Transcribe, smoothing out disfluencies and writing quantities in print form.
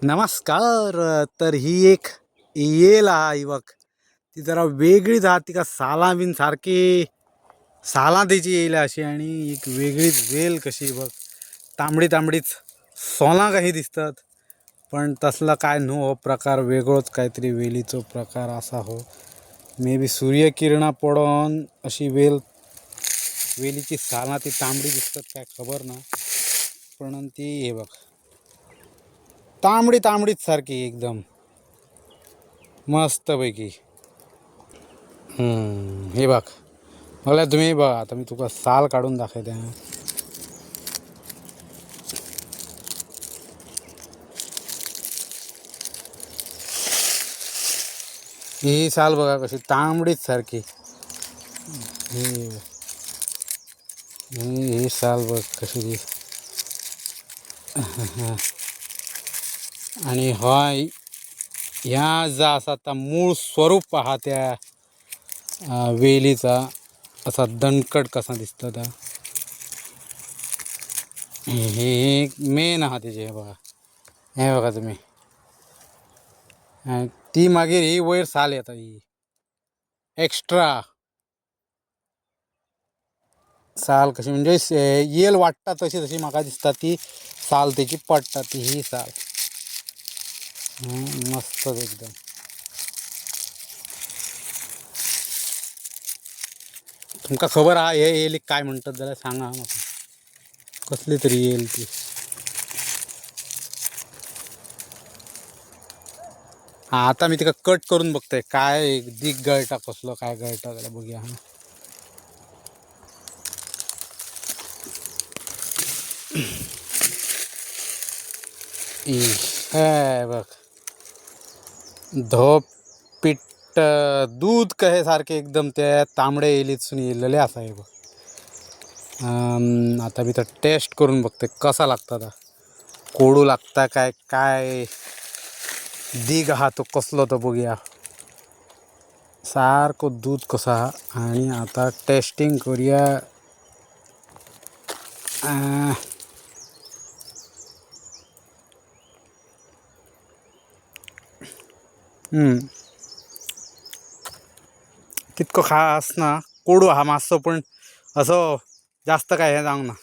नमस्कार. तर ही एक येल आहे बघ. ती जरा वेगळीच आहा, ती का साला बिन सारखी साला त्याची येईल अशी, आणि एक वेगळीच वेल कशी बघ. तांबडी तांबडीच सोला काही दिसतात, पण तसला काय नो हो प्रकार, वेगळोच काहीतरी वेलीचो प्रकार असा हो. मे बी सूर्यकिरणा पडून अशी वेलीची साला ती तांबडी दिसतात काय खबर ना, पण ती हे बघ तांबडी तांबडीच सारखी एकदम मस्त पैकी. हे बघ, मला तुम्ही बघा, आता मी तुका साल काढून दाखवते. ही साल बघा कशी तांबडीच सारखी. ही ही साल बघ कशी आणि ह्या जा असा आता मूळ स्वरूप पहा त्या वेलीचा, असा दणकट कसा दिसतो आता. हे मेन हा त्याचे, हे बघा, हे बघा तुम्ही. ती मागीर ही वयर साल येता, ही एक्स्ट्रा साल कशी म्हणजे येल वाटता तशी तशी म्हाका दिसता ती साल त्याची पडटा ती ही साल. मस्तच एकदम. तुमका खबर हा हे येल काय म्हणतात जाल्यार सांगा म्हाका. कसली तरी येल ती. हा, आता मी तिका कट करून बघतोय काय दिग गळटा कसलो काय गळटा जाल्यार बघूया. हे बघ, धोप पिट्ट दूध कहे सारखे एकदम त्या तांबड्या येलीतसून येलेले असा हे बघ. आता मी तर टेस्ट करून बघते कसा लागता. आता कोडू लागता काय काय दिग हा तो कसलो तो बघूया. सारखो दूध कसा, आणि आता टेस्टिंग करूया. तितको खास ना, कोडू हा मातसो, पण असो जास्त काय हे जावंक ना.